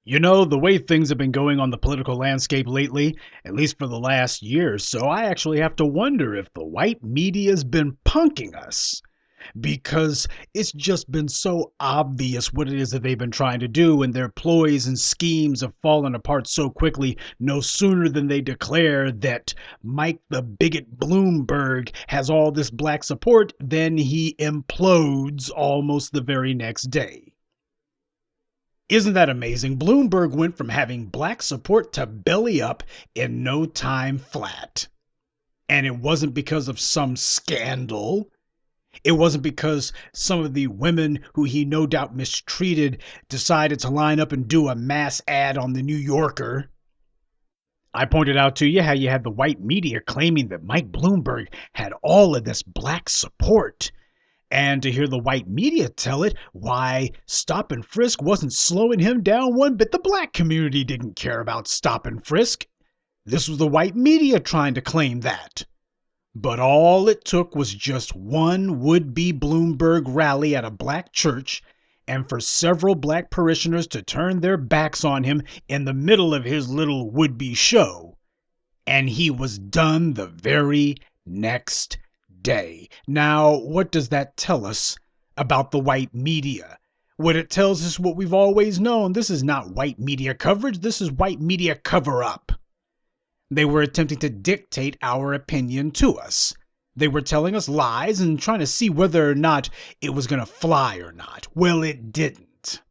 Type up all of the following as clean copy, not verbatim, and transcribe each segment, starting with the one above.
You know, the way things have been going on the political landscape lately, at least for the last year or so, I actually have to wonder if the white media's been punking us. Because it's just been so obvious what it is that they've been trying to do, and their ploys and schemes have fallen apart so quickly no sooner than they declare that Mike the bigot Bloomberg has all this black support, then he implodes almost the very next day. Isn't that amazing? Bloomberg went from having black support to belly up in no time flat. And it wasn't because of some scandal. It wasn't because some of the women who he no doubt mistreated decided to line up and do a mass ad on the New Yorker. I pointed out to you how you had the white media claiming that Mike Bloomberg had all of this black support. And to hear the white media tell it, why, stop and frisk wasn't slowing him down one bit. The black community didn't care about stop and frisk. This was the white media trying to claim that. But all it took was just one would-be Bloomberg rally at a black church, and for several black parishioners to turn their backs on him in the middle of his little would-be show, and he was done the very next day. Now, what does that tell us about the white media? What it tells us what we've always known. This is not white media coverage. This is white media cover-up. They were attempting to dictate our opinion to us. They were telling us lies and trying to see whether or not it was going to fly or not. Well, it didn't.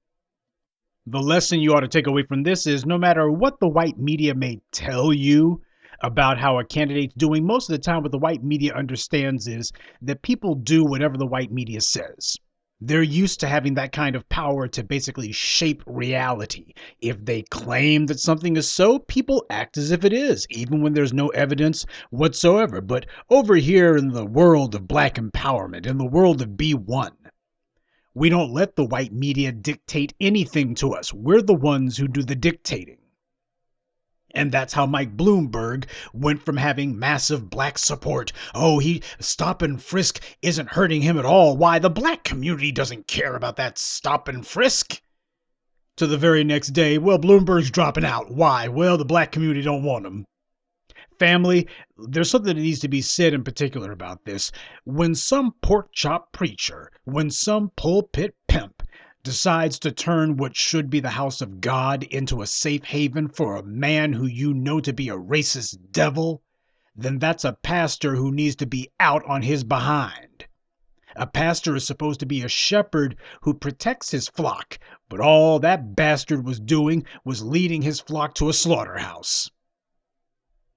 The lesson you ought to take away from this is no matter what the white media may tell you about how a candidate's doing, most of the time what the white media understands is that people do whatever the white media says. They're used to having that kind of power to basically shape reality. If they claim that something is so, people act as if it is, even when there's no evidence whatsoever. But over here in the world of black empowerment, in the world of B1, we don't let the white media dictate anything to us. We're the ones who do the dictating. And that's how Mike Bloomberg went from having massive black support. Oh, stop and frisk isn't hurting him at all. Why, the black community doesn't care about that stop and frisk. To the very next day, well, Bloomberg's dropping out. Why? Well, the black community don't want him. Family, there's something that needs to be said in particular about this. When some pork chop preacher, when some pulpit pimp decides to turn what should be the house of God into a safe haven for a man who you know to be a racist devil, then that's a pastor who needs to be out on his behind. A pastor is supposed to be a shepherd who protects his flock, but all that bastard was doing was leading his flock to a slaughterhouse.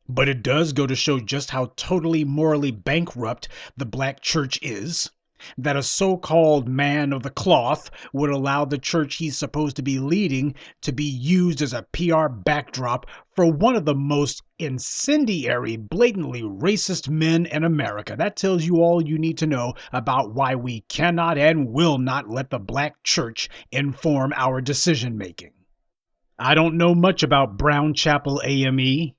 But it does go to show just how totally morally bankrupt the black church is, that a so-called man of the cloth would allow the church he's supposed to be leading to be used as a PR backdrop for one of the most incendiary, blatantly racist men in America. That tells you all you need to know about why we cannot and will not let the black church inform our decision-making. I don't know much about Brown Chapel AME.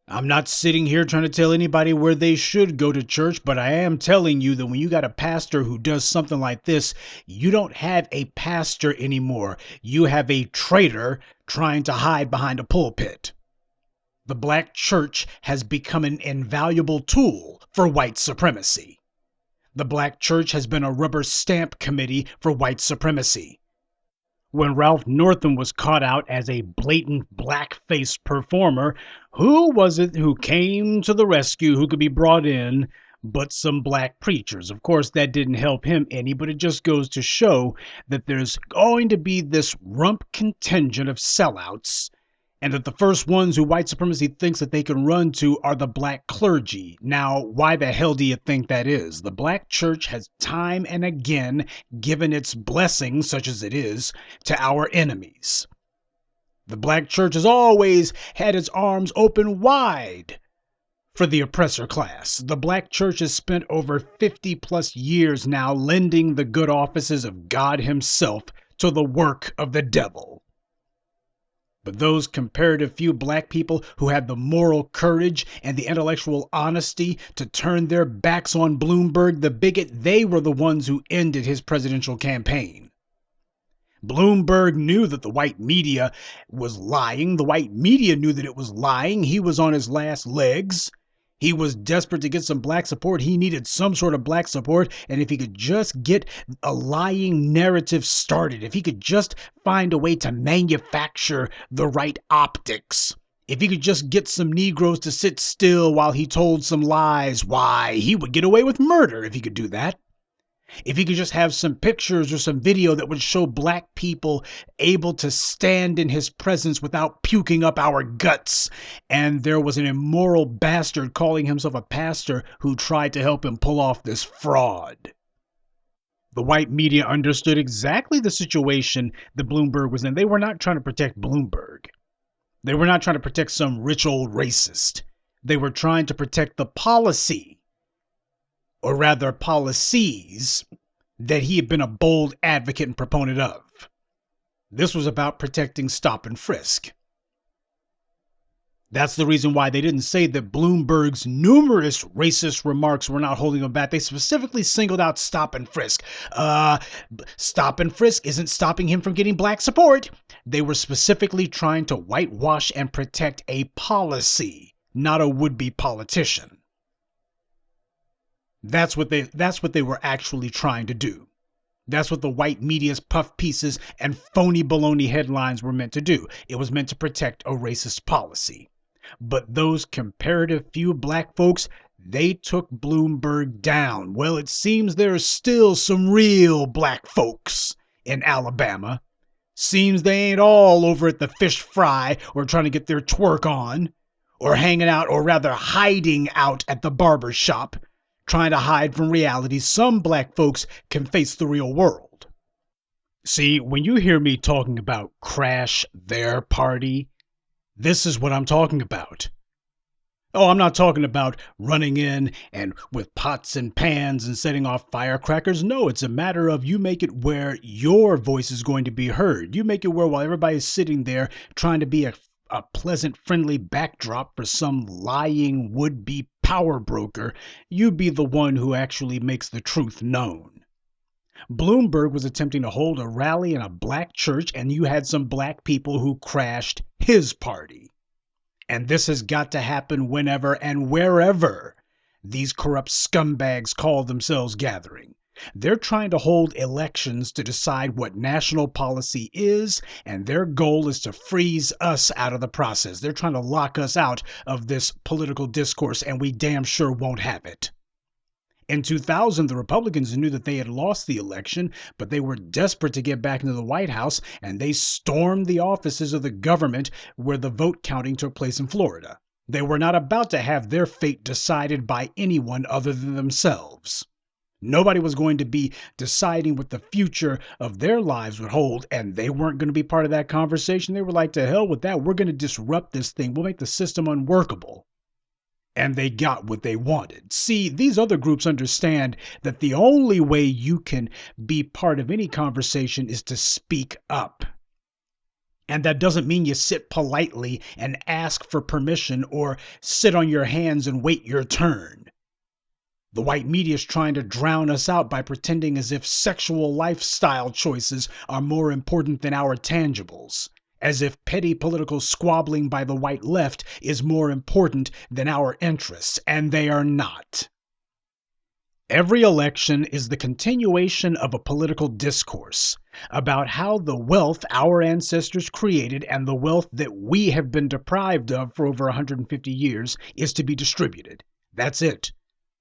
I'm not sitting here trying to tell anybody where they should go to church, but I am telling you that when you got a pastor who does something like this, you don't have a pastor anymore. You have a traitor trying to hide behind a pulpit. The black church has become an invaluable tool for white supremacy. The black church has been a rubber stamp committee for white supremacy. When Ralph Northam was caught out as a blatant blackface performer, who was it who came to the rescue, who could be brought in, but some black preachers? Of course, that didn't help him any, but it just goes to show that there's going to be this rump contingent of sellouts, and that the first ones who white supremacy thinks that they can run to are the black clergy. Now, why the hell do you think that is? The black church has time and again given its blessing, such as it is, to our enemies. The black church has always had its arms open wide for the oppressor class. The black church has spent over 50 plus years now lending the good offices of God himself to the work of the devil. But those comparative few black people who had the moral courage and the intellectual honesty to turn their backs on Bloomberg the bigot, they were the ones who ended his presidential campaign. Bloomberg knew that the white media was lying. The white media knew that it was lying. He was on his last legs. He was desperate to get some black support. He needed some sort of black support. And if he could just get a lying narrative started, if he could just find a way to manufacture the right optics, if he could just get some Negroes to sit still while he told some lies, why, he would get away with murder if he could do that. If he could just have some pictures or some video that would show black people able to stand in his presence without puking up our guts. And there was an immoral bastard calling himself a pastor who tried to help him pull off this fraud. The white media understood exactly the situation that Bloomberg was in. They were not trying to protect Bloomberg. They were not trying to protect some rich old racist. They were trying to protect the policy, or rather policies, that he had been a bold advocate and proponent of. This was about protecting stop and frisk. That's the reason why they didn't say that Bloomberg's numerous racist remarks were not holding him back. They specifically singled out stop and frisk. Stop and frisk isn't stopping him from getting black support. They were specifically trying to whitewash and protect a policy, not a would-be politician. That's what they were actually trying to do. That's what the white media's puff pieces and phony baloney headlines were meant to do. It was meant to protect a racist policy. But those comparative few black folks, they took Bloomberg down. Well, it seems there are still some real black folks in Alabama. Seems they ain't all over at the fish fry or trying to get their twerk on, or hanging out, or rather hiding out at the barber shop, trying to hide from reality. Some black folks can face the real world. See, when you hear me talking about crash their party, this is what I'm talking about. Oh, I'm not talking about running in and with pots and pans and setting off firecrackers. No, it's a matter of you make it where your voice is going to be heard. You make it where while everybody's sitting there trying to be a pleasant, friendly backdrop for some lying would-be power broker, you be the one who actually makes the truth known. Bloomberg was attempting to hold a rally in a black church, and you had some black people who crashed his party. And this has got to happen whenever and wherever these corrupt scumbags call themselves gathering. They're trying to hold elections to decide what national policy is, and their goal is to freeze us out of the process. They're trying to lock us out of this political discourse, and we damn sure won't have it. In 2000, the Republicans knew that they had lost the election, but they were desperate to get back into the White House, and they stormed the offices of the government where the vote counting took place in Florida. They were not about to have their fate decided by anyone other than themselves. Nobody was going to be deciding what the future of their lives would hold, and they weren't going to be part of that conversation. They were like, to hell with that. We're going to disrupt this thing. We'll make the system unworkable. And they got what they wanted. See, these other groups understand that the only way you can be part of any conversation is to speak up. And that doesn't mean you sit politely and ask for permission or sit on your hands and wait your turn. The white media is trying to drown us out by pretending as if sexual lifestyle choices are more important than our tangibles, as if petty political squabbling by the white left is more important than our interests, and they are not. Every election is the continuation of a political discourse about how the wealth our ancestors created and the wealth that we have been deprived of for over 150 years is to be distributed. That's it.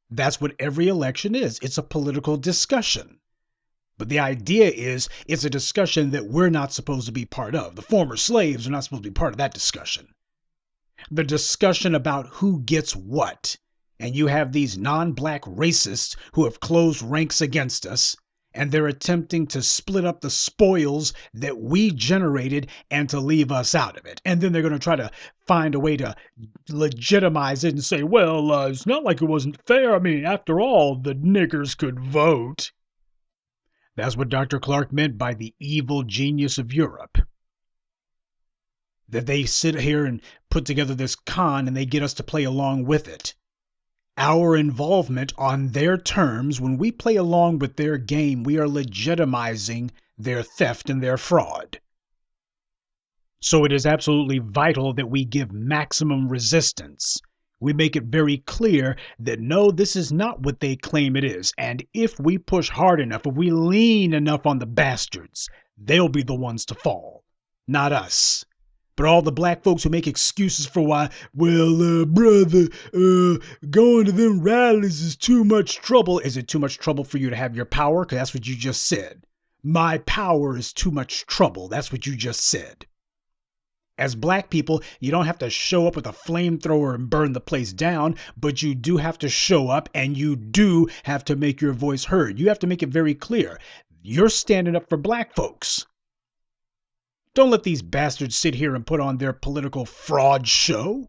That's what every election is. It's a political discussion. But the idea is it's a discussion that we're not supposed to be part of. The former slaves are not supposed to be part of that discussion. The discussion about who gets what. And you have these non-black racists who have closed ranks against us, and they're attempting to split up the spoils that we generated and to leave us out of it. And then they're going to try to find a way to legitimize it and say, well, it's not like it wasn't fair. I mean, after all, the niggers could vote. That's what Dr. Clark meant by the evil genius of Europe. That they sit here and put together this con and they get us to play along with it. Our involvement on their terms, when we play along with their game, we are legitimizing their theft and their fraud. So it is absolutely vital that we give maximum resistance. We make it very clear that no, this is not what they claim it is. And if we push hard enough, if we lean enough on the bastards, they'll be the ones to fall, not us. But all the black folks who make excuses for why, brother, going to them rallies is too much trouble. Is it too much trouble for you to have your power? Because that's what you just said. My power is too much trouble. That's what you just said. As black people, you don't have to show up with a flamethrower and burn the place down, but you do have to show up and you do have to make your voice heard. You have to make it very clear. You're standing up for black folks. Don't let these bastards sit here and put on their political fraud show.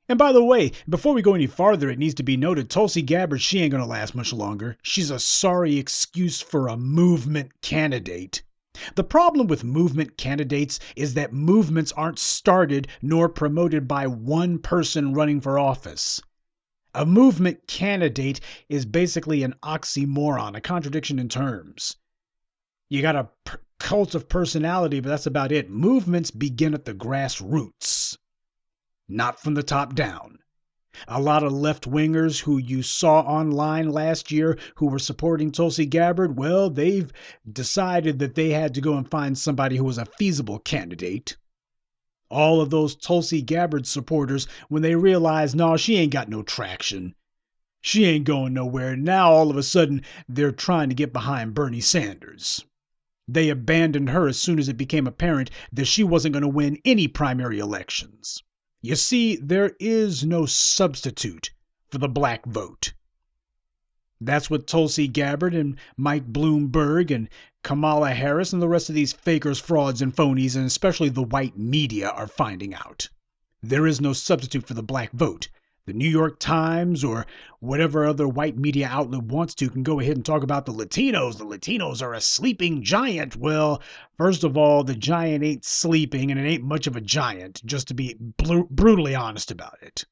And by the way, before we go any farther, it needs to be noted, Tulsi Gabbard, she ain't going to last much longer. She's a sorry excuse for a movement candidate. The problem with movement candidates is that movements aren't started nor promoted by one person running for office. A movement candidate is basically an oxymoron, a contradiction in terms. You got a cult of personality, but that's about it. Movements begin at the grassroots, not from the top down. A lot of left-wingers who you saw online last year who were supporting Tulsi Gabbard, well, they've decided that they had to go and find somebody who was a feasible candidate. All of those Tulsi Gabbard supporters, when they realized, no, she ain't got no traction. She ain't going nowhere. Now, all of a sudden, they're trying to get behind Bernie Sanders. They abandoned her as soon as it became apparent that she wasn't going to win any primary elections. You see, there is no substitute for the black vote. That's what Tulsi Gabbard and Mike Bloomberg and Kamala Harris and the rest of these fakers, frauds, and phonies, and especially the white media, are finding out. There is no substitute for the black vote. The New York Times or whatever other white media outlet wants to can go ahead and talk about the Latinos. The Latinos are a sleeping giant. Well, first of all, the giant ain't sleeping, and it ain't much of a giant, just to be brutally honest about it.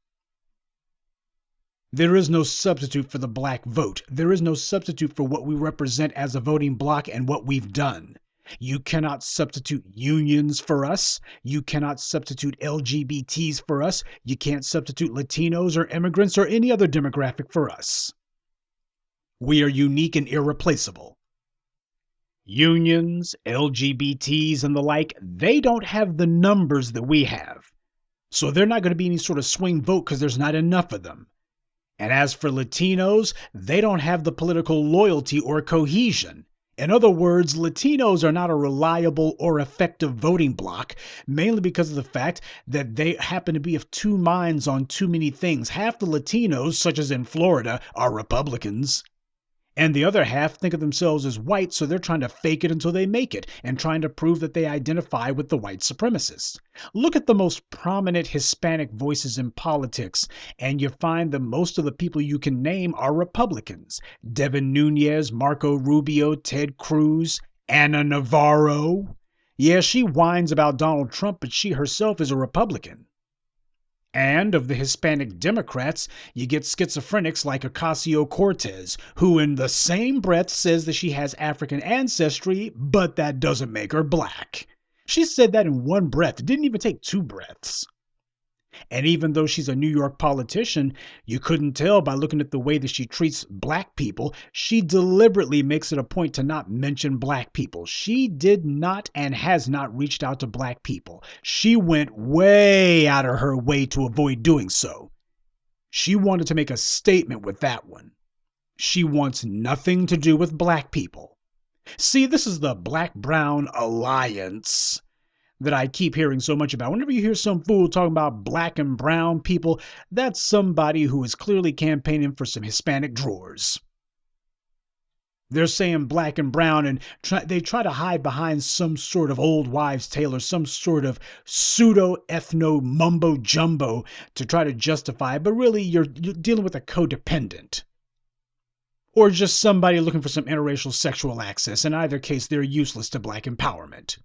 There is no substitute for the black vote. There is no substitute for what we represent as a voting bloc and what we've done. You cannot substitute unions for us. You cannot substitute LGBTs for us. You can't substitute Latinos or immigrants or any other demographic for us. We are unique and irreplaceable. Unions, LGBTs, and the like, they don't have the numbers that we have. So they're not going to be any sort of swing vote because there's not enough of them. And as for Latinos, they don't have the political loyalty or cohesion. In other words, Latinos are not a reliable or effective voting bloc, mainly because of the fact that they happen to be of two minds on too many things. Half the Latinos, such as in Florida, are Republicans. And the other half think of themselves as white, so they're trying to fake it until they make it and trying to prove that they identify with the white supremacists. Look at the most prominent Hispanic voices in politics, and you find that most of the people you can name are Republicans. Devin Nunes, Marco Rubio, Ted Cruz, Ana Navarro. Yeah, she whines about Donald Trump, but she herself is a Republican. And of the Hispanic Democrats, you get schizophrenics like Ocasio-Cortez, who in the same breath says that she has African ancestry, but that doesn't make her black. She said that in one breath. It didn't even take two breaths. And even though she's a New York politician, you couldn't tell by looking at the way that she treats black people. She deliberately makes it a point to not mention black people. She did not and has not reached out to black people. She went way out of her way to avoid doing so. She wanted to make a statement with that one. She wants nothing to do with black people. See, this is the black-brown alliance that I keep hearing so much about. Whenever you hear some fool talking about black and brown people, that's somebody who is clearly campaigning for some Hispanic drawers. They're saying black and brown, and they try to hide behind some sort of old wives' tale or some sort of pseudo-ethno mumbo-jumbo to try to justify it, but really you're dealing with a codependent. Or just somebody looking for some interracial sexual access. In either case, they're useless to black empowerment.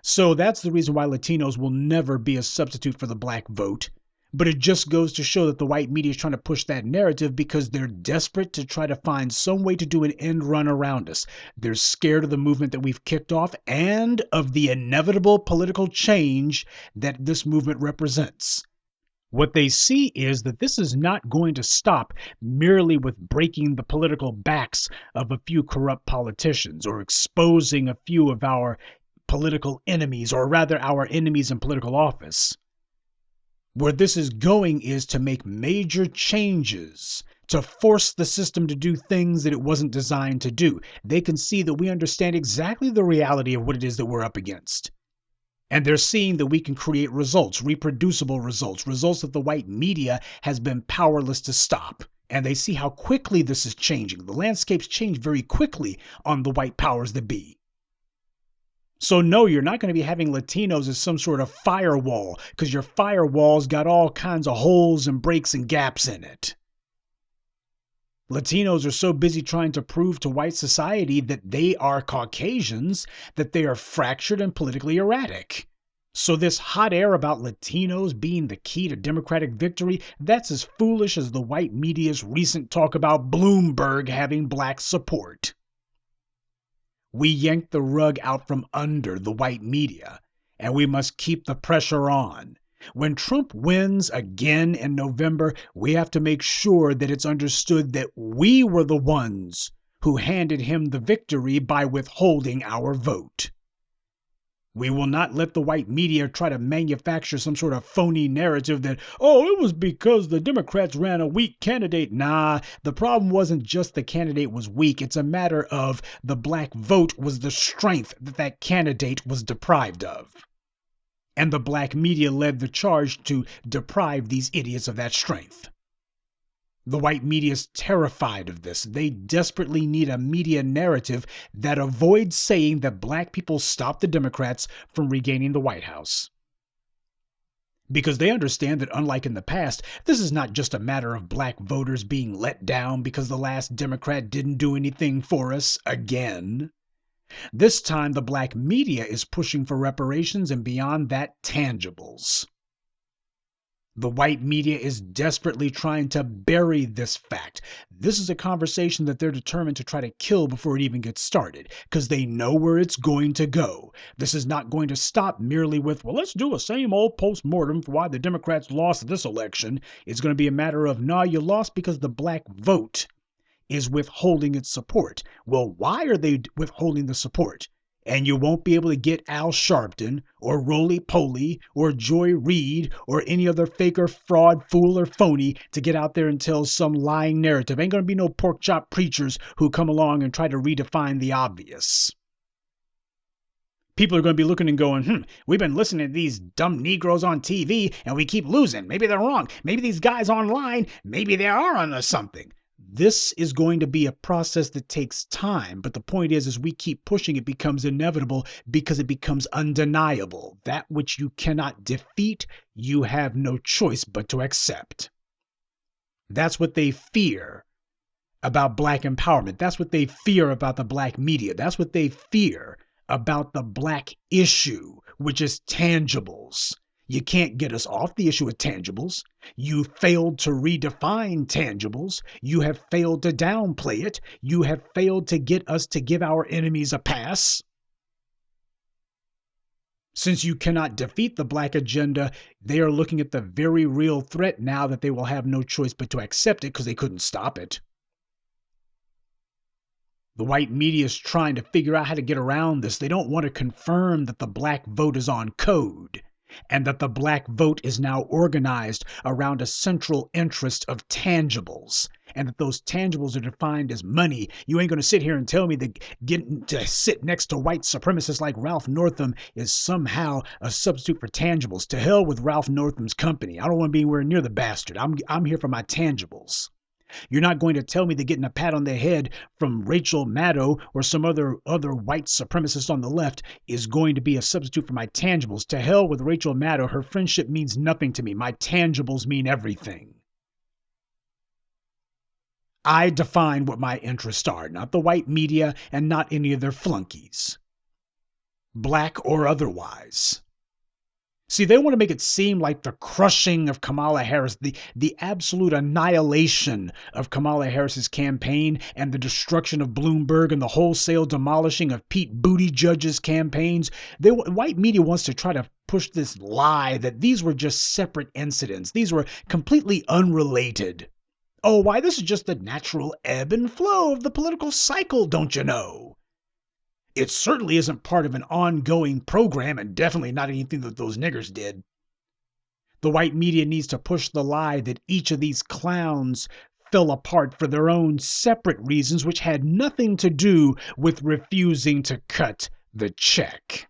So that's the reason why Latinos will never be a substitute for the black vote. But it just goes to show that the white media is trying to push that narrative because they're desperate to try to find some way to do an end run around us. They're scared of the movement that we've kicked off and of the inevitable political change that this movement represents. What they see is that this is not going to stop merely with breaking the political backs of a few corrupt politicians or exposing a few of our political enemies, or rather our enemies in political office. Where this is going is to make major changes, to force the system to do things that it wasn't designed to do. They can see that we understand exactly the reality of what it is that we're up against. And they're seeing that we can create results, reproducible results, results that the white media has been powerless to stop. And they see how quickly this is changing. The landscape's changed very quickly on the white powers that be. So no, you're not going to be having Latinos as some sort of firewall, because your firewall's got all kinds of holes and breaks and gaps in it. Latinos are so busy trying to prove to white society that they are Caucasians that they are fractured and politically erratic. So this hot air about Latinos being the key to Democratic victory, that's as foolish as the white media's recent talk about Bloomberg having black support. We yanked the rug out from under the white media, and we must keep the pressure on. When Trump wins again in November, we have to make sure that it's understood that we were the ones who handed him the victory by withholding our vote. We will not let the white media try to manufacture some sort of phony narrative that, oh, it was because the Democrats ran a weak candidate. Nah, the problem wasn't just the candidate was weak. It's a matter of the black vote was the strength that that candidate was deprived of. And the black media led the charge to deprive these idiots of that strength. The white media is terrified of this. They desperately need a media narrative that avoids saying that black people stopped the Democrats from regaining the White House. Because they understand that, unlike in the past, this is not just a matter of black voters being let down because the last Democrat didn't do anything for us again. This time, the black media is pushing for reparations and beyond that, tangibles. The white media is desperately trying to bury this fact. This is a conversation that they're determined to try to kill before it even gets started, because they know where it's going to go. This is not going to stop merely with, well, let's do a same old post-mortem for why the Democrats lost this election. It's going to be a matter of, nah, you lost because the black vote is withholding its support. Well, why are they withholding the support? And you won't be able to get Al Sharpton or Roly Poly or Joy Reid or any other faker, fraud, fool, or phony to get out there and tell some lying narrative. Ain't going to be no pork chop preachers who come along and try to redefine the obvious. People are going to be looking and going, we've been listening to these dumb Negroes on TV and we keep losing. Maybe they're wrong. Maybe these guys online, maybe they are onto something. This is going to be a process that takes time, but the point is, as we keep pushing, it becomes inevitable because it becomes undeniable. That which you cannot defeat, you have no choice but to accept. That's what they fear about black empowerment. That's what they fear about the black media. That's what they fear about the black issue, which is tangibles. You can't get us off the issue of tangibles. You failed to redefine tangibles. You have failed to downplay it. You have failed to get us to give our enemies a pass. Since you cannot defeat the black agenda, they are looking at the very real threat now that they will have no choice but to accept it because they couldn't stop it. The white media is trying to figure out how to get around this. They don't want to confirm that the black vote is on code, and that the black vote is now organized around a central interest of tangibles, and that those tangibles are defined as money. You ain't going to sit here and tell me that getting to sit next to white supremacists like Ralph Northam is somehow a substitute for tangibles. To hell with Ralph Northam's company. I don't want to be anywhere near the bastard. I'm here for my tangibles. You're not going to tell me that getting a pat on the head from Rachel Maddow or some other white supremacist on the left is going to be a substitute for my tangibles. To hell with Rachel Maddow. Her friendship means nothing to me. My tangibles mean everything. I define what my interests are, not the white media and not any of their flunkies, black or otherwise. See, they want to make it seem like the crushing of Kamala Harris, the absolute annihilation of Kamala Harris's campaign and the destruction of Bloomberg and the wholesale demolishing of Pete Buttigieg's campaigns. White media wants to try to push this lie that these were just separate incidents. These were completely unrelated. Oh, why, this is just the natural ebb and flow of the political cycle, don't you know? It certainly isn't part of an ongoing program and definitely not anything that those niggers did. The white media needs to push the lie that each of these clowns fell apart for their own separate reasons, which had nothing to do with refusing to cut the check.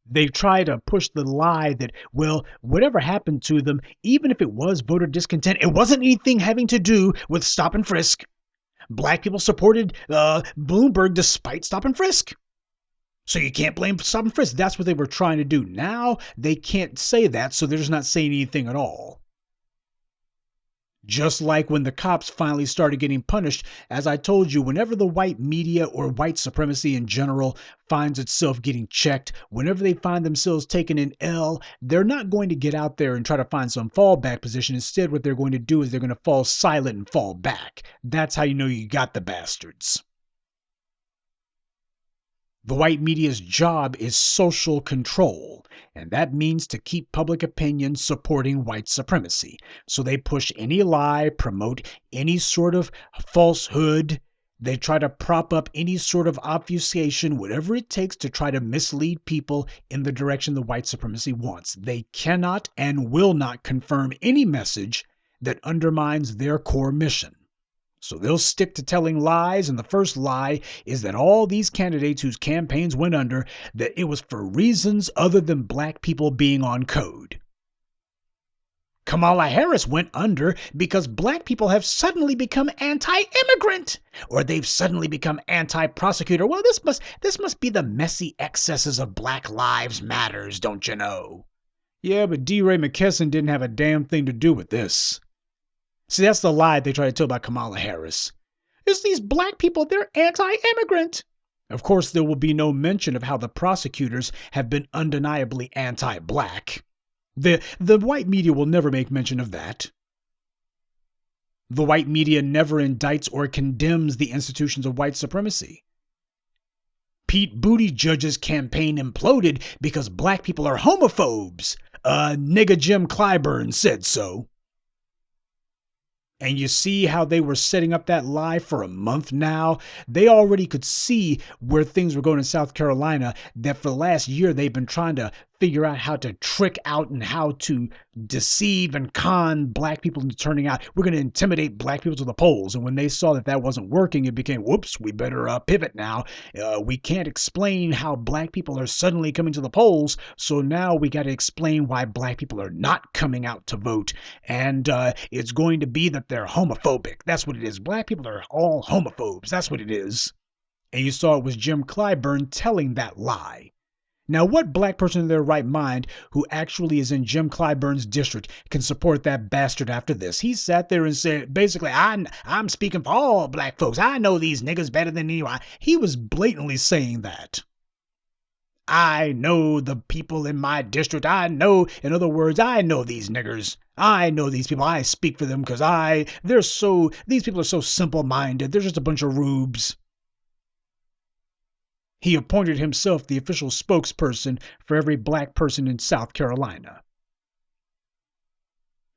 They try to push the lie that, well, whatever happened to them, even if it was voter discontent, it wasn't anything having to do with stop and frisk. Black people supported Bloomberg despite stop and frisk. So you can't blame stop and frisk. That's what they were trying to do. Now they can't say that, so they're just not saying anything at all. Just like when the cops finally started getting punished, as I told you, whenever the white media or white supremacy in general finds itself getting checked, whenever they find themselves taking an L, they're not going to get out there and try to find some fallback position. Instead, what they're going to do is they're going to fall silent and fall back. That's how you know you got the bastards. The white media's job is social control, and that means to keep public opinion supporting white supremacy. So they push any lie, promote any sort of falsehood. They try to prop up any sort of obfuscation, whatever it takes to try to mislead people in the direction the white supremacy wants. They cannot and will not confirm any message that undermines their core mission. So they'll stick to telling lies, and the first lie is that all these candidates whose campaigns went under, that it was for reasons other than black people being on code. Kamala Harris went under because black people have suddenly become anti-immigrant, or they've suddenly become anti-prosecutor. Well, this must be the messy excesses of Black Lives Matters, don't you know? Yeah, but D. Ray McKesson didn't have a damn thing to do with this. See, that's the lie they try to tell about Kamala Harris. It's these black people, they're anti-immigrant. Of course, there will be no mention of how the prosecutors have been undeniably anti-black. The white media will never make mention of that. The white media never indicts or condemns the institutions of white supremacy. Pete Buttigieg's campaign imploded because black people are homophobes. Nigga Jim Clyburn said so. And you see how they were setting up that lie for a month now? They already could see where things were going in South Carolina, that for the last year they've been trying to figure out how to trick out and how to deceive and con black people into turning out. We're going to intimidate black people to the polls. And when they saw that that wasn't working, it became, whoops, we better pivot now. We can't explain how black people are suddenly coming to the polls. So now we got to explain why black people are not coming out to vote. And it's going to be that they're homophobic. That's what it is. Black people are all homophobes. That's what it is. And you saw it was Jim Clyburn telling that lie. Now, what black person in their right mind who actually is in Jim Clyburn's district can support that bastard after this? He sat there and said, basically, I'm speaking for all black folks. I know these niggas better than anyone. He was blatantly saying that. I know the people in my district. I know, in other words, I know these niggers. I know these people. I speak for them because these people are so simple-minded. They're just a bunch of rubes. He appointed himself the official spokesperson for every black person in South Carolina.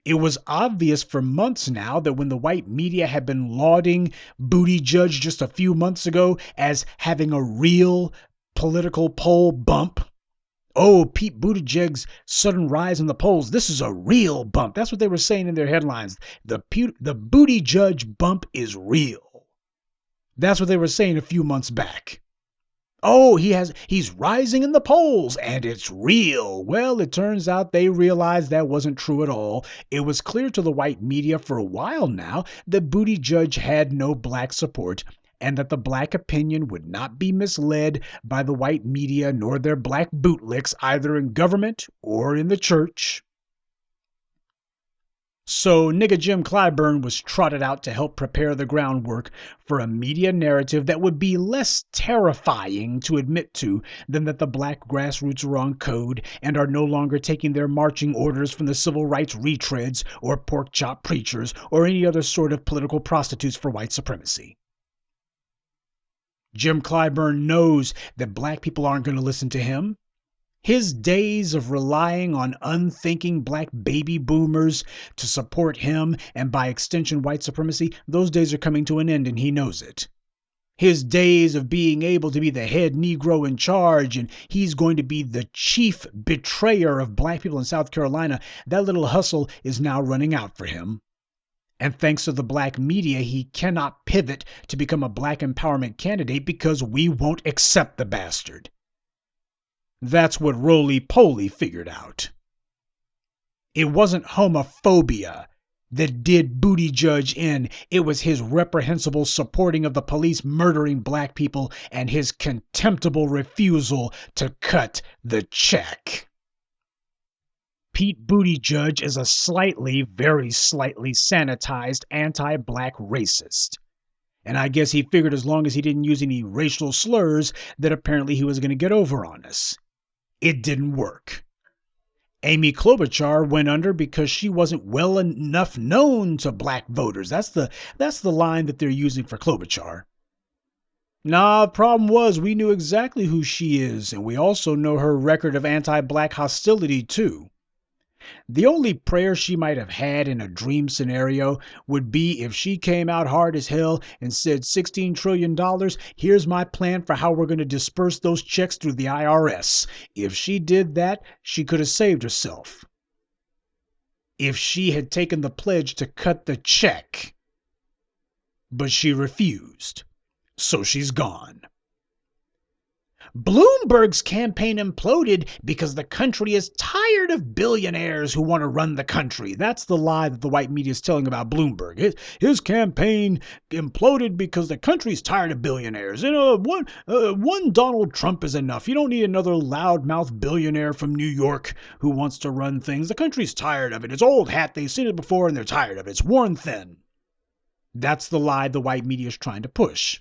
It was obvious for months now that when the white media had been lauding Buttigieg just a few months ago as having a real political poll bump, oh, Pete Buttigieg's sudden rise in the polls, this is a real bump. That's what they were saying in their headlines. The Buttigieg bump is real. That's what they were saying a few months back. Oh, he's rising in the polls, and it's real. Well, it turns out they realized that wasn't true at all. It was clear to the white media for a while now that Buttigieg had no black support, and that the black opinion would not be misled by the white media nor their black bootlicks either in government or in the church. So nigga Jim Clyburn was trotted out to help prepare the groundwork for a media narrative that would be less terrifying to admit to than that the black grassroots are on code and are no longer taking their marching orders from the civil rights retreads or pork chop preachers or any other sort of political prostitutes for white supremacy. Jim Clyburn knows that black people aren't going to listen to him. His days of relying on unthinking black baby boomers to support him and by extension white supremacy, those days are coming to an end and he knows it. His days of being able to be the head Negro in charge and he's going to be the chief betrayer of black people in South Carolina, that little hustle is now running out for him. And thanks to the black media, he cannot pivot to become a black empowerment candidate because we won't accept the bastard. That's what Roly-Poly figured out. It wasn't homophobia that did Buttigieg in. It was his reprehensible supporting of the police murdering black people and his contemptible refusal to cut the check. Pete Buttigieg is a slightly, very slightly sanitized anti-black racist. And I guess he figured as long as he didn't use any racial slurs that apparently he was going to get over on us. It didn't work. Amy Klobuchar went under because she wasn't well enough known to black voters. That's the line that they're using for Klobuchar. Nah, the problem was we knew exactly who she is, and we also know her record of anti-black hostility too. The only prayer she might have had in a dream scenario would be if she came out hard as hell and said $16 trillion, here's my plan for how we're going to disperse those checks through the IRS. If she did that, she could have saved herself. If she had taken the pledge to cut the check. But she refused. So she's gone. Bloomberg's campaign imploded because the country is tired of billionaires who want to run the country. That's the lie that the white media is telling about Bloomberg. His campaign imploded because the country's tired of billionaires. One Donald Trump is enough. You don't need another loudmouth billionaire from New York who wants to run things. The country's tired of it. It's old hat. They've seen it before and they're tired of it. It's worn thin. That's the lie the white media is trying to push.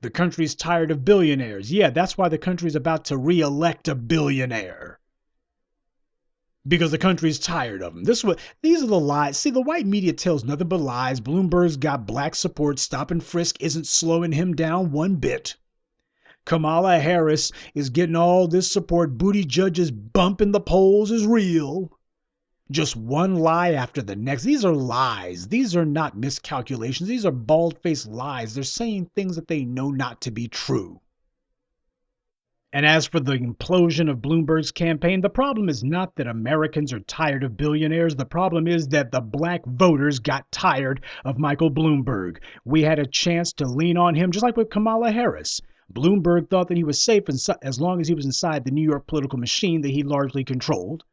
The country's tired of billionaires. Yeah, that's why the country's about to re-elect a billionaire. Because the country's tired of them. These are the lies. See, the white media tells nothing but lies. Bloomberg's got black support. Stop and frisk isn't slowing him down one bit. Kamala Harris is getting all this support. Buttigieg's bump in the polls is real. Just one lie after the next. These are lies. These are not miscalculations. These are bald-faced lies. They're saying things that they know not to be true. And as for the implosion of Bloomberg's campaign, the problem is not that Americans are tired of billionaires. The problem is that the black voters got tired of Michael Bloomberg. We had a chance to lean on him, just like with Kamala Harris. Bloomberg thought that he was safe as long as he was inside the New York political machine that he largely controlled.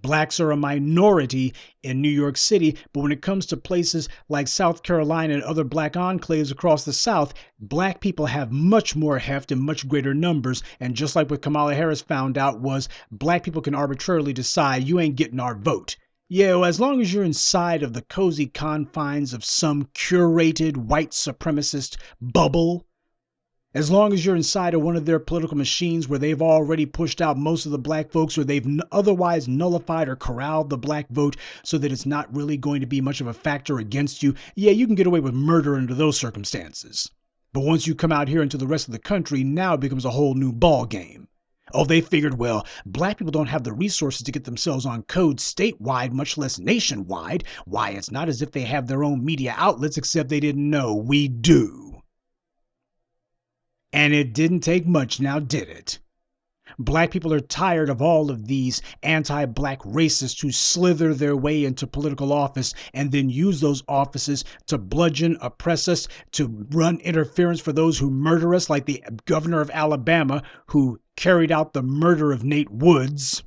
Blacks are a minority in New York City, but when it comes to places like South Carolina and other black enclaves across the South, black people have much more heft and much greater numbers. And just like what Kamala Harris found out was black people can arbitrarily decide you ain't getting our vote. Yeah, well, as long as you're inside of the cozy confines of some curated white supremacist bubble, as long as you're inside of one of their political machines where they've already pushed out most of the black folks or they've otherwise nullified or corralled the black vote so that it's not really going to be much of a factor against you, yeah, you can get away with murder under those circumstances. But once you come out here into the rest of the country, now it becomes a whole new ball game. Oh, they figured, well, black people don't have the resources to get themselves on code statewide, much less nationwide. Why, it's not as if they have their own media outlets, except they didn't know. We do. And it didn't take much now, did it? Black people are tired of all of these anti-black racists who slither their way into political office and then use those offices to bludgeon, oppress us, to run interference for those who murder us, like the governor of Alabama who carried out the murder of Nate Woods.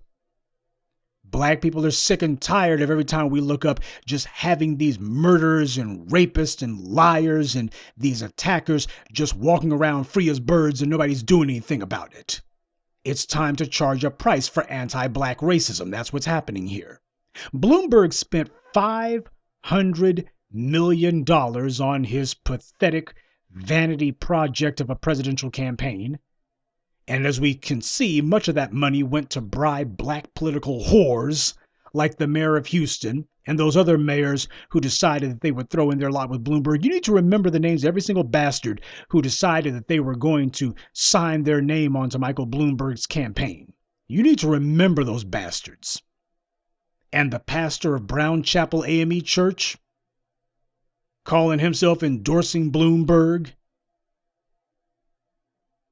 Black people are sick and tired of every time we look up just having these murderers and rapists and liars and these attackers just walking around free as birds and nobody's doing anything about it. It's time to charge a price for anti-black racism. That's what's happening here. Bloomberg spent $500 million on his pathetic vanity project of a presidential campaign. And as we can see, much of that money went to bribe black political whores like the mayor of Houston and those other mayors who decided that they would throw in their lot with Bloomberg. You need to remember the names of every single bastard who decided that they were going to sign their name onto Michael Bloomberg's campaign. You need to remember those bastards. And the pastor of Brown Chapel AME Church, calling himself endorsing Bloomberg.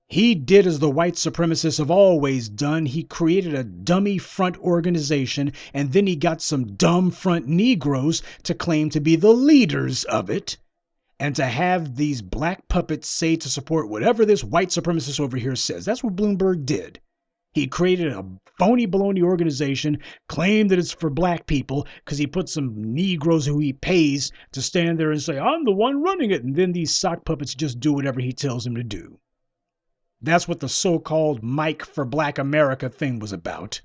He did as the white supremacists have always done. He created a dummy front organization, and then he got some dumb front Negroes to claim to be the leaders of it, and to have these black puppets say to support whatever this white supremacist over here says. That's what Bloomberg did. He created a phony baloney organization, claimed that it's for black people because he put some Negroes who he pays to stand there and say, I'm the one running it. And then these sock puppets just do whatever he tells them to do. That's what the so-called Mike for Black America thing was about.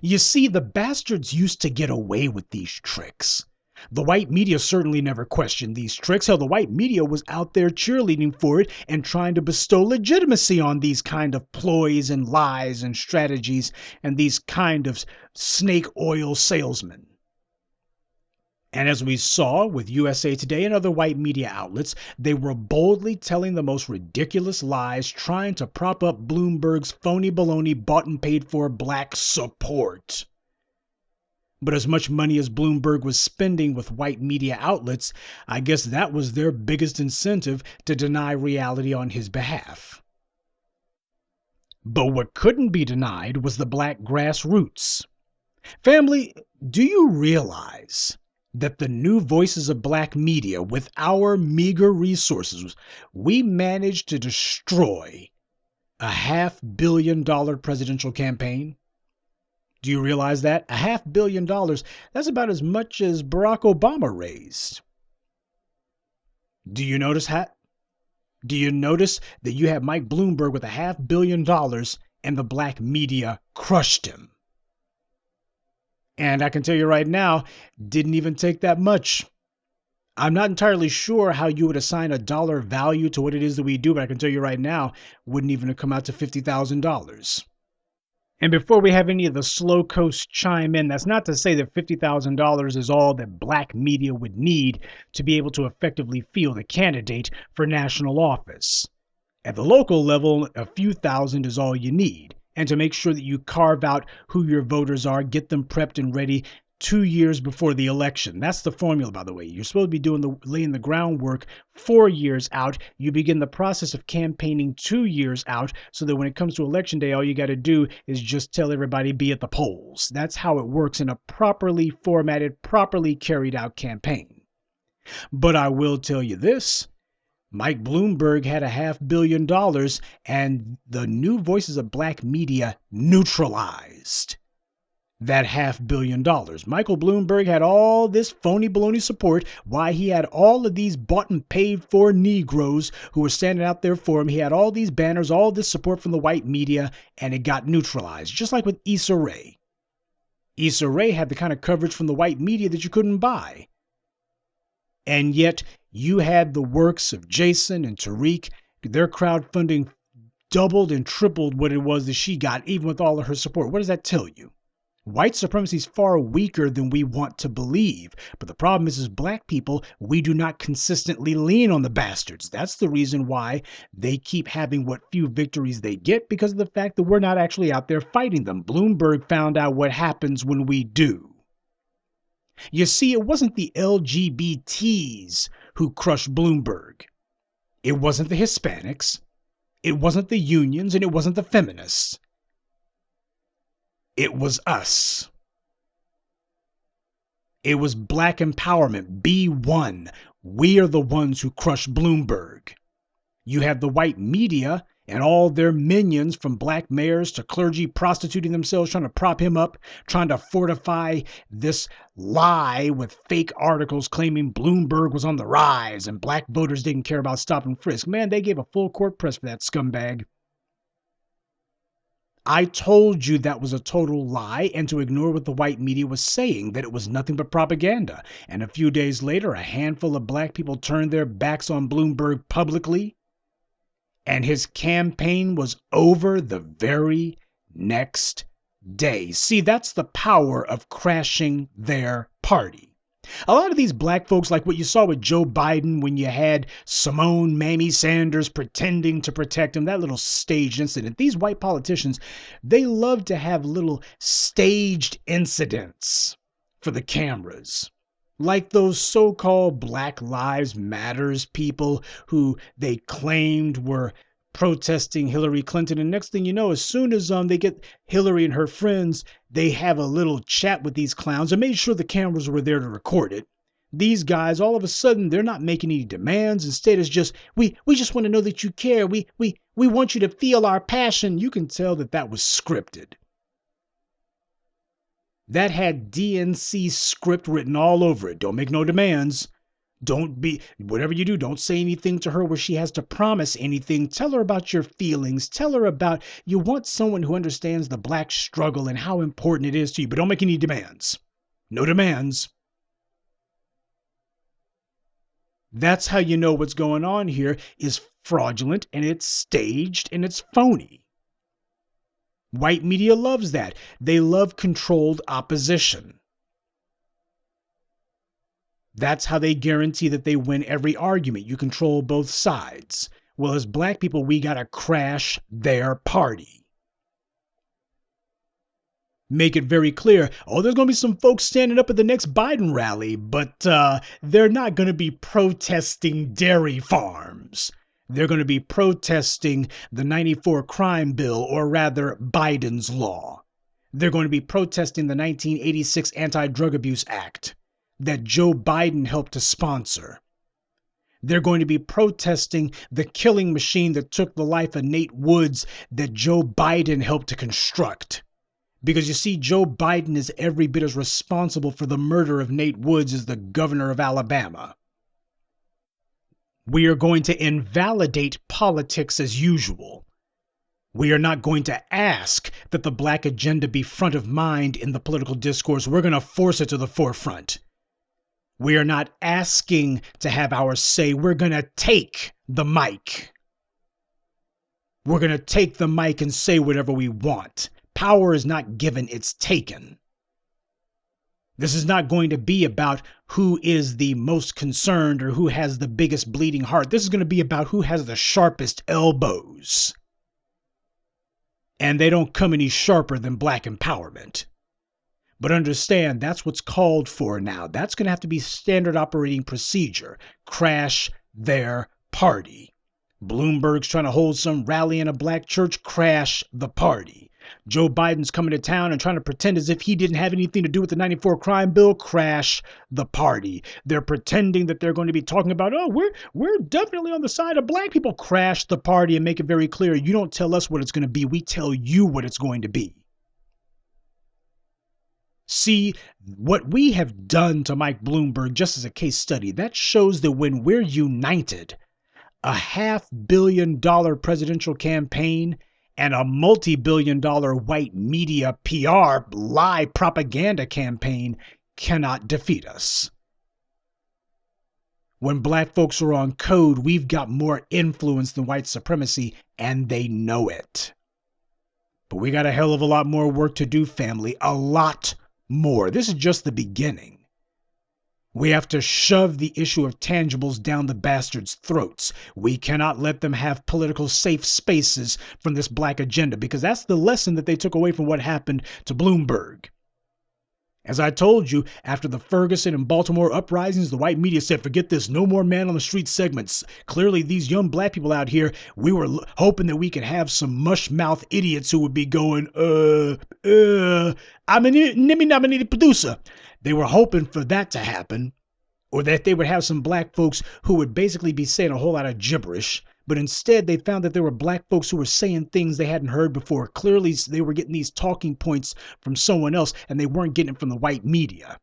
You see, the bastards used to get away with these tricks. The white media certainly never questioned these tricks. Hell, the white media was out there cheerleading for it and trying to bestow legitimacy on these kind of ploys and lies and strategies and these kind of snake oil salesmen. And as we saw with USA Today and other white media outlets, they were boldly telling the most ridiculous lies, trying to prop up Bloomberg's phony baloney bought and paid for black support. But as much money as Bloomberg was spending with white media outlets, I guess that was their biggest incentive to deny reality on his behalf. But what couldn't be denied was the black grassroots. Family, do you realize that the new voices of black media, with our meager resources, we managed to destroy a $500 million presidential campaign? Do you realize that? $500 million, that's about as much as Barack Obama raised. Do you notice that you have Mike Bloomberg with $500 million and the black media crushed him? And I can tell you right now, didn't even take that much. I'm not entirely sure how you would assign a dollar value to what it is that we do, but I can tell you right now, wouldn't even have come out to $50,000. And before we have any of the slow coast chime in, that's not to say that $50,000 is all that black media would need to be able to effectively field a candidate for national office. At the local level, a few thousand is all you need. And to make sure that you carve out who your voters are, get them prepped and ready 2 years before the election. That's the formula, by the way. You're supposed to be laying the groundwork 4 years out. You begin the process of campaigning 2 years out so that when it comes to election day, all you got to do is just tell everybody be at the polls. That's how it works in a properly formatted, properly carried out campaign. But I will tell you this. Mike Bloomberg had $500 million, and the new voices of black media neutralized that $500 million. Michael Bloomberg had all this phony baloney support. Why? He had all of these bought and paid for Negroes who were standing out there for him. He had all these banners, all this support from the white media, and it got neutralized. Just like with Issa Rae. Issa Rae had the kind of coverage from the white media that you couldn't buy. And yet you had the works of Jason and Tariq. Their crowdfunding doubled and tripled what it was that she got, even with all of her support. What does that tell you? White supremacy is far weaker than we want to believe. But the problem is, as black people, we do not consistently lean on the bastards. That's the reason why they keep having what few victories they get, because of the fact that we're not actually out there fighting them. Bloomberg found out what happens when we do. You see, it wasn't the LGBTs who crushed Bloomberg. It wasn't the Hispanics. It wasn't the unions, and it wasn't the feminists. It was us. It was black empowerment. Be one. We are the ones who crushed Bloomberg. You have the white media and all their minions, from black mayors to clergy, prostituting themselves, trying to prop him up, trying to fortify this lie with fake articles claiming Bloomberg was on the rise and black voters didn't care about stop and frisk. Man, they gave a full court press for that scumbag. I told you that was a total lie and to ignore what the white media was saying, that it was nothing but propaganda. And a few days later, a handful of black people turned their backs on Bloomberg publicly, and his campaign was over the very next day. See, that's the power of crashing their party. A lot of these black folks, like what you saw with Joe Biden when you had Simone Mamie Sanders pretending to protect him, that little staged incident. These white politicians, they love to have little staged incidents for the cameras. Like those so-called Black Lives Matters people who they claimed were protesting Hillary Clinton. And next thing you know, as soon as they get Hillary and her friends, they have a little chat with these clowns and made sure the cameras were there to record it. These guys, all of a sudden, they're not making any demands. Instead, it's just, we just want to know that you care. We want you to feel our passion. You can tell that that was scripted. That had DNC script written all over it. Don't make no demands. Whatever you do, don't say anything to her where she has to promise anything. Tell her about your feelings. Tell her about, you want someone who understands the black struggle and how important it is to you, but don't make any demands. No demands. That's how you know what's going on here is fraudulent and it's staged and it's phony. White media loves that. They love controlled opposition. That's how they guarantee that they win every argument. You control both sides. Well, as black people, we got to crash their party. Make it very clear, there's going to be some folks standing up at the next Biden rally, but they're not going to be protesting dairy farms. They're going to be protesting the 94 crime bill, or rather Biden's law. They're going to be protesting the 1986 Anti-Drug Abuse Act that Joe Biden helped to sponsor. They're going to be protesting the killing machine that took the life of Nate Woods that Joe Biden helped to construct. Because you see, Joe Biden is every bit as responsible for the murder of Nate Woods as the governor of Alabama. We are going to invalidate politics as usual. We are not going to ask that the black agenda be front of mind in the political discourse. We're going to force it to the forefront. We are not asking to have our say. We're going to take the mic. We're going to take the mic and say whatever we want. Power is not given, it's taken. This is not going to be about who is the most concerned or who has the biggest bleeding heart. This is going to be about who has the sharpest elbows. And they don't come any sharper than black empowerment. But understand, that's what's called for now. That's going to have to be standard operating procedure. Crash their party. Bloomberg's trying to hold some rally in a black church. Crash the party. Joe Biden's coming to town and trying to pretend as if he didn't have anything to do with the 94 crime bill. Crash the party. They're pretending that they're going to be talking about, we're definitely on the side of black people. Crash the party and make it very clear. You don't tell us what it's going to be. We tell you what it's going to be. See, what we have done to Mike Bloomberg, just as a case study, that shows that when we're united, a $500 million presidential campaign and a multi-billion-dollar white media PR lie propaganda campaign cannot defeat us. When black folks are on code, we've got more influence than white supremacy, and they know it. But we got a hell of a lot more work to do, family. A lot more. This is just the beginning. We have to shove the issue of tangibles down the bastards' throats. We cannot let them have political safe spaces from this black agenda, because that's the lesson that they took away from what happened to Bloomberg. As I told you, after the Ferguson and Baltimore uprisings, the white media said, forget this, no more man on the street segments. Clearly, these young black people out here, we were hoping that we could have some mush-mouth idiots who would be going, I'm an nominated producer. They were hoping for that to happen, or that they would have some black folks who would basically be saying a whole lot of gibberish. But instead, they found that there were black folks who were saying things they hadn't heard before. Clearly, they were getting these talking points from someone else, and they weren't getting it from the white media.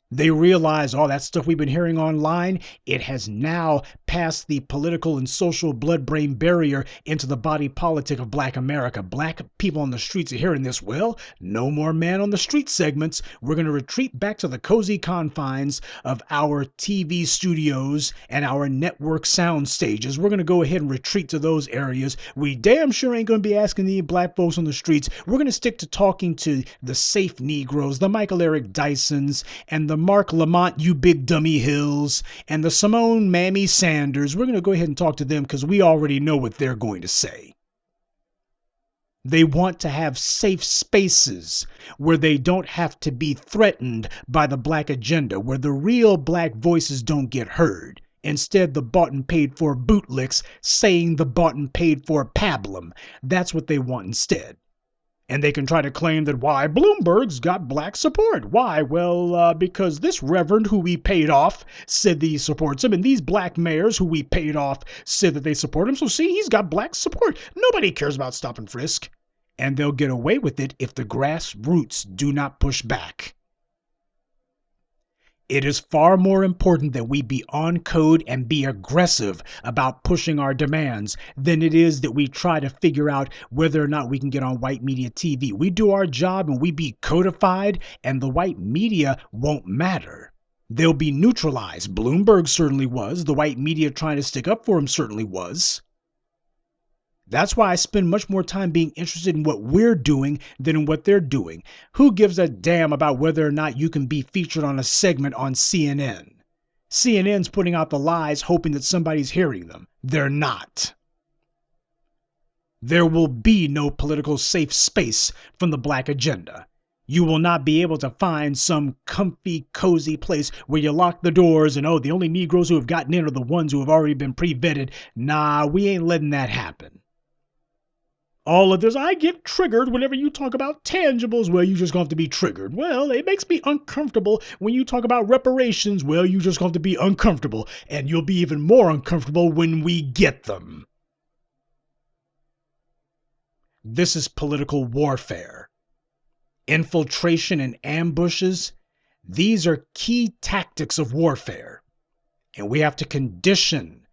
They realize all that stuff we've been hearing online, it has now passed the political and social blood-brain barrier into the body politic of Black America. Black people on the streets are hearing this. Well, no more man on the street segments. We're going to retreat back to the cozy confines of our TV studios and our network sound stages. We're going to go ahead and retreat to those areas. We damn sure ain't going to be asking the black folks on the streets. We're going to stick to talking to the safe Negroes, the Michael Eric Dysons, and the Mark Lamont, you big dummy Hills, and the Simone Mammy Sanders. We're going to go ahead and talk to them because we already know what they're going to say. They want to have safe spaces where they don't have to be threatened by the black agenda, where the real black voices don't get heard. Instead, the bought and paid for bootlicks saying the bought and paid for pablum. That's what they want instead. And they can try to claim that why Bloomberg's got black support. Why? Well, because this reverend who we paid off said that he supports him, and these black mayors who we paid off said that they support him. So see, he's got black support. Nobody cares about stop and frisk. And they'll get away with it if the grassroots do not push back. It is far more important that we be on code and be aggressive about pushing our demands than it is that we try to figure out whether or not we can get on white media TV. We do our job and we be codified, and the white media won't matter. They'll be neutralized. Bloomberg certainly was. The white media trying to stick up for him certainly was. That's why I spend much more time being interested in what we're doing than in what they're doing. Who gives a damn about whether or not you can be featured on a segment on CNN? CNN's putting out the lies hoping that somebody's hearing them. They're not. There will be no political safe space from the black agenda. You will not be able to find some comfy, cozy place where you lock the doors and, oh, the only Negroes who have gotten in are the ones who have already been pre-vetted. Nah, we ain't letting that happen. All of this, I get triggered whenever you talk about tangibles. Well, you just going to have to be triggered. Well, it makes me uncomfortable when you talk about reparations. Well, you just going to have to be uncomfortable. And you'll be even more uncomfortable when we get them. This is political warfare. Infiltration and ambushes. These are key tactics of warfare. And we have to condition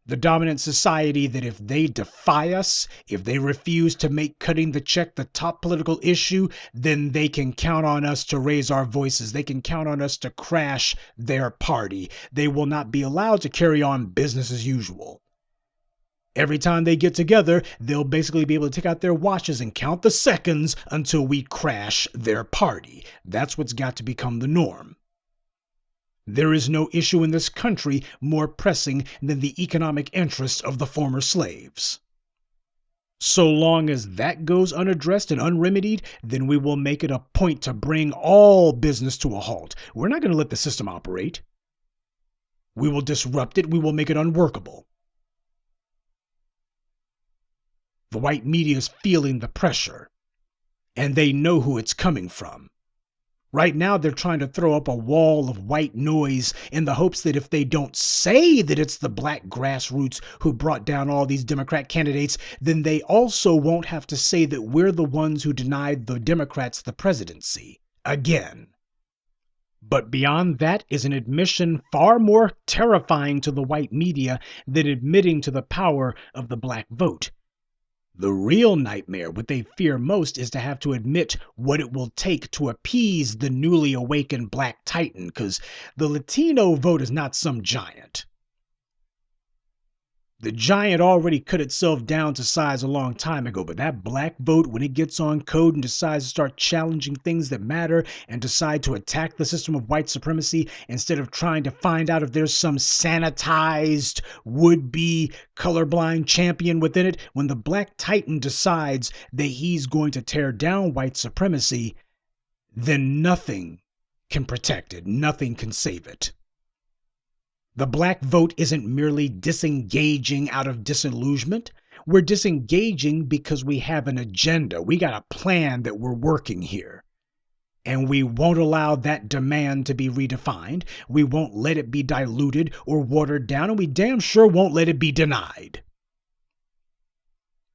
the dominant society that if they defy us, if they refuse to make cutting the check the top political issue, then they can count on us to raise our voices. They can count on us to crash their party. They will not be allowed to carry on business as usual. Every time they get together, they'll basically be able to take out their watches and count the seconds until we crash their party. That's what's got to become the norm. There is no issue in this country more pressing than the economic interests of the former slaves. So long as that goes unaddressed and unremedied, then we will make it a point to bring all business to a halt. We're not going to let the system operate. We will disrupt it. We will make it unworkable. The white media is feeling the pressure, and they know who it's coming from. Right now, they're trying to throw up a wall of white noise in the hopes that if they don't say that it's the black grassroots who brought down all these Democrat candidates, then they also won't have to say that we're the ones who denied the Democrats the presidency again. But beyond that is an admission far more terrifying to the white media than admitting to the power of the black vote. The real nightmare, what they fear most, is to have to admit what it will take to appease the newly awakened black titan, because the Latino vote is not some giant. The giant already cut itself down to size a long time ago, but that black vote, when it gets on code and decides to start challenging things that matter and decide to attack the system of white supremacy instead of trying to find out if there's some sanitized would-be colorblind champion within it, when the black titan decides that he's going to tear down white supremacy, then nothing can protect it, nothing can save it. The black vote isn't merely disengaging out of disillusionment. We're disengaging because we have an agenda. We got a plan that we're working here. And we won't allow that demand to be redefined. We won't let it be diluted or watered down, and we damn sure won't let it be denied.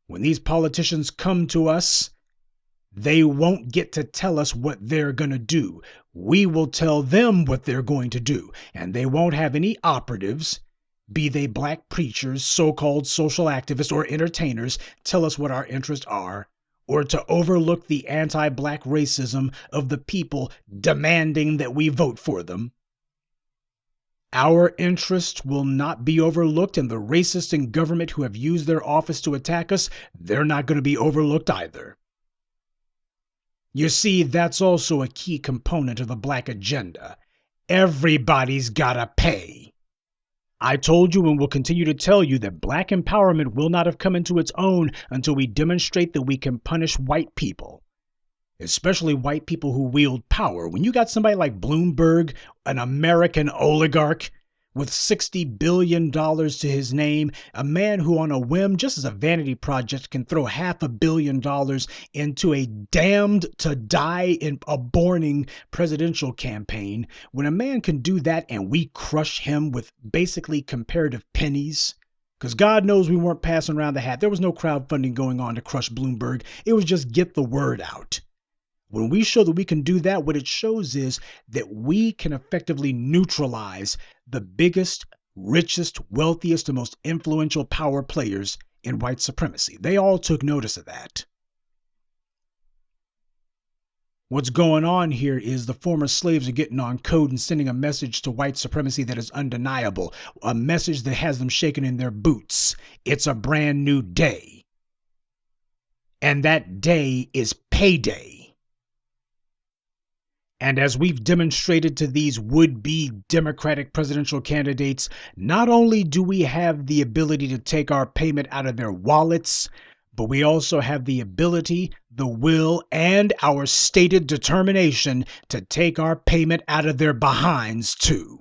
When these politicians come to us They won't get to tell us what they're going to do. We will tell them what they're going to do. And they won't have any operatives, be they black preachers, so-called social activists, or entertainers, tell us what our interests are, or to overlook the anti-black racism of the people demanding that we vote for them. Our interests will not be overlooked, and the racists in government who have used their office to attack us, they're not going to be overlooked either. You see, that's also a key component of the black agenda. Everybody's gotta pay. I told you and will continue to tell you that black empowerment will not have come into its own until we demonstrate that we can punish white people, especially white people who wield power. When you got somebody like Bloomberg, an American oligarch with $60 billion to his name, a man who on a whim, just as a vanity project, can throw $500 million into a damned to die in a burning presidential campaign, when a man can do that and we crush him with basically comparative pennies, because God knows we weren't passing around the hat. There was no crowdfunding going on to crush Bloomberg. It was just get the word out. When we show that we can do that, what it shows is that we can effectively neutralize the biggest, richest, wealthiest, and most influential power players in white supremacy. They all took notice of that. What's going on here is the former slaves are getting on code and sending a message to white supremacy that is undeniable, a message that has them shaking in their boots. It's a brand new day. And that day is payday. And as we've demonstrated to these would-be Democratic presidential candidates, not only do we have the ability to take our payment out of their wallets, but we also have the ability, the will, and our stated determination to take our payment out of their behinds too.